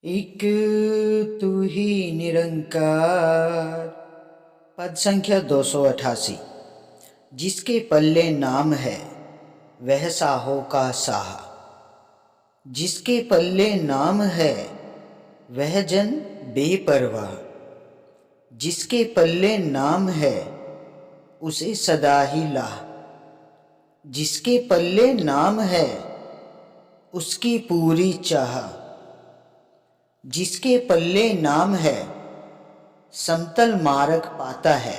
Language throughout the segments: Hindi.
एक तू ही निरंकार। पद संख्या 288। जिसके पल्ले नाम है वह साहो का साहा। जिसके पल्ले नाम है वह जन बेपरवाह। जिसके पल्ले नाम है उसे सदा ही लाह। जिसके पल्ले नाम है उसकी पूरी चाह। जिसके पल्ले नाम है समतल मार्ग पाता है।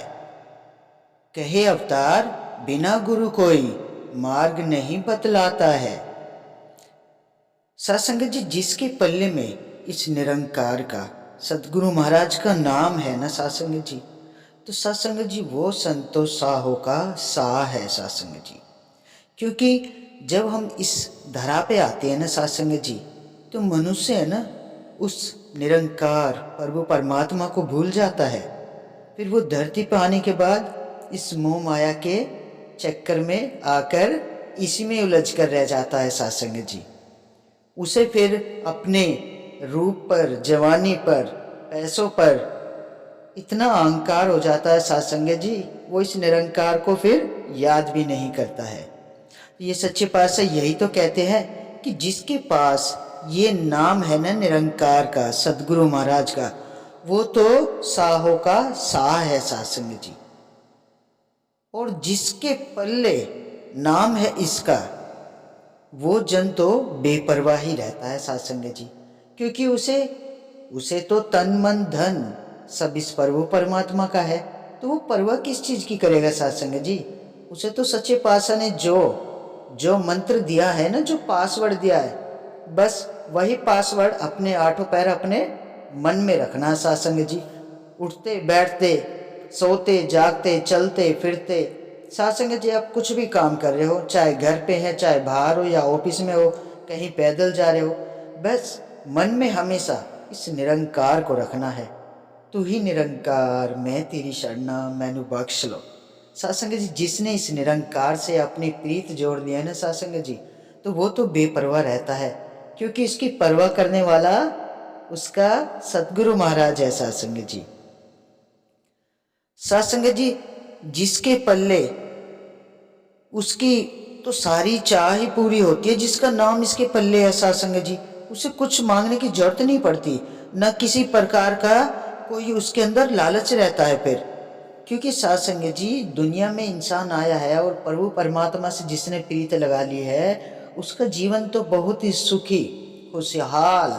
कहे अवतार बिना गुरु कोई मार्ग नहीं बतलाता है। सत्संग जी, जिसके पल्ले में इस निरंकार का सतगुरु महाराज का नाम है ना सत्संग जी, तो सत्संग जी वो संतो साहो का सा है सत्संग जी। क्योंकि जब हम इस धरा पे आते हैं ना सत्संग जी, तो मनुष्य है ना उस निरंकार प्रभु परमात्मा को भूल जाता है। फिर वो धरती पर आने के बाद इस मोह माया के चक्कर में आकर इसी में उलझ कर रह जाता है सत्संग जी। उसे फिर अपने रूप पर, जवानी पर, पैसों पर इतना अहंकार हो जाता है सत्संग जी, वो इस निरंकार को फिर याद भी नहीं करता है। ये सच्चे पातशाह यही तो कहते हैं कि जिसके पास ये नाम है ना निरंकार का, सदगुरु महाराज का, वो तो साहो का साह है सत्संग जी। और जिसके पल्ले नाम है इसका, वो जन तो बेपरवाह ही रहता है सत्संग जी। क्योंकि उसे उसे तो तन मन धन सब इस प्रभु परमात्मा का है, तो वो परवाह किस चीज की करेगा सत्संग जी। उसे तो सच्चे पातशाह ने जो जो मंत्र दिया है ना, जो पासवर्ड दिया है, बस वही पासवर्ड अपने आठों पैर अपने मन में रखना सत्संग जी। उठते बैठते, सोते जागते, चलते फिरते, सत्संग जी आप कुछ भी काम कर रहे हो, चाहे घर पे है, चाहे बाहर हो या ऑफिस में हो, कहीं पैदल जा रहे हो, बस मन में हमेशा इस निरंकार को रखना है। तू ही निरंकार मैं तेरी शरणा मैनू बख्श लो। सत्संग जी, जिसने इस निरंकार से अपनी प्रीत जोड़ दिया है ना सत्संग जी, तो वो तो बेपरवाह रहता है। क्योंकि इसकी परवाह करने वाला उसका सतगुरु महाराज है सत्संग जी। सत्संग जी, जिसके पल्ले उसकी तो सारी चाह ही पूरी होती है। जिसका नाम इसके पल्ले है सत्संग जी, उसे कुछ मांगने की जरूरत नहीं पड़ती, न किसी प्रकार का कोई उसके अंदर लालच रहता है फिर। क्योंकि सत्संग जी, दुनिया में इंसान आया है और प्रभु परमात्मा से जिसने प्रीत लगा ली है, उसका जीवन तो बहुत ही सुखी, खुशहाल,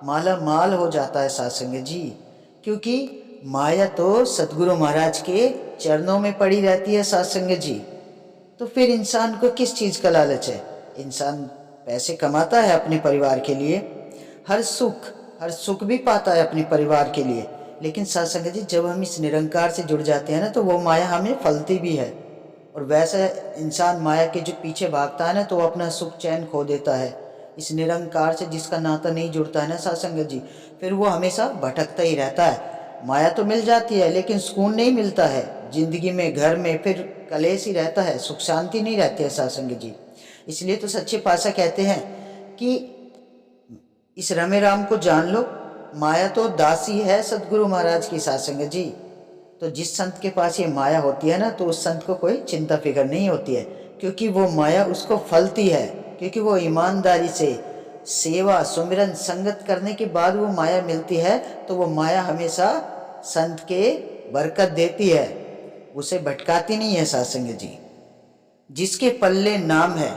माला माल हो जाता है सत्संग जी। क्योंकि माया तो सतगुरु महाराज के चरणों में पड़ी रहती है सत्संग जी। तो फिर इंसान को किस चीज का लालच है। इंसान पैसे कमाता है अपने परिवार के लिए, हर सुख भी पाता है अपने परिवार के लिए, लेकिन सत्संग जी जब हम इस निरंकार से जुड़ जाते हैं ना, तो वो माया हमें फलती भी है। और वैसे इंसान माया के जो पीछे भागता है ना, तो वो अपना सुख चैन खो देता है। इस निरंकार से जिसका नाता नहीं जुड़ता है ना सत्संग जी, फिर वो हमेशा भटकता ही रहता है। माया तो मिल जाती है लेकिन सुकून नहीं मिलता है जिंदगी में, घर में फिर कलेश ही रहता है, सुख शांति नहीं रहती है सत्संग जी। इसलिए तो सच्चे पातशाह कहते हैं कि इस रमे राम को जान लो, माया तो दासी है सतगुरु महाराज की सत्संग जी। तो जिस संत के पास ये माया होती है ना, तो उस संत को कोई चिंता फिक्र नहीं होती है, क्योंकि वो माया उसको फलती है। क्योंकि वो ईमानदारी से सेवा सुमिरन संगत करने के बाद वो माया मिलती है, तो वो माया हमेशा संत के बरकत देती है, उसे भटकाती नहीं है सत्संग जी। जिसके पल्ले नाम है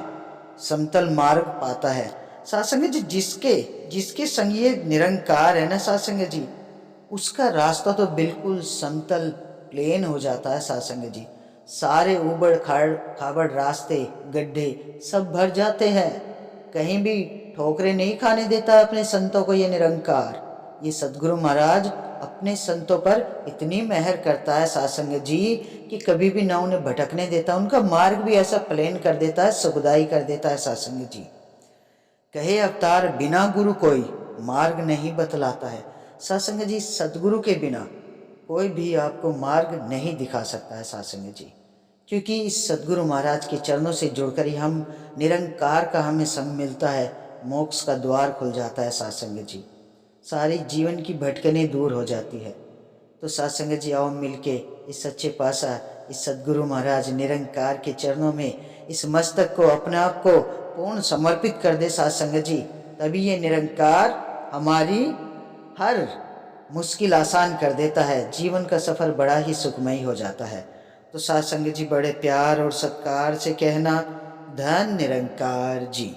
समतल मार्ग पाता है सत्संग जी। जिसके जिसके संग ये निरंकार है ना सत्संग जी, उसका रास्ता तो बिल्कुल समतल प्लेन हो जाता है सत्संग जी। सारे उबड़ खाबड़ रास्ते, गड्ढे सब भर जाते हैं। कहीं भी ठोकरे नहीं खाने देता अपने संतों को ये निरंकार। ये सदगुरु महाराज अपने संतों पर इतनी मेहर करता है सत्संग जी कि कभी भी ना उन्हें भटकने देता, उनका मार्ग भी ऐसा प्लेन कर देता है, सुखदाई कर देता है सत्संग जी। कहे अवतार बिना गुरु कोई मार्ग नहीं बतलाता है। सत्संग जी, सदगुरु के बिना कोई भी आपको मार्ग नहीं दिखा सकता है सत्संग जी। क्योंकि इस सदगुरु महाराज के चरणों से जुड़कर ही हम निरंकार का हमें संग मिलता है, मोक्ष का द्वार खुल जाता है सत्संग जी। सारी जीवन की भटकने दूर हो जाती है। तो साथ संगत जी, आओ मिलके इस सच्चे पासा, इस सद्गुरु महाराज निरंकार के चरणों में इस मस्तक को, अपने आप को पूर्ण समर्पित कर दे साथ संगत जी। तभी ये निरंकार हमारी हर मुश्किल आसान कर देता है, जीवन का सफ़र बड़ा ही सुखमय हो जाता है। तो साथ संगत जी, बड़े प्यार और सत्कार से कहना, धन निरंकार जी।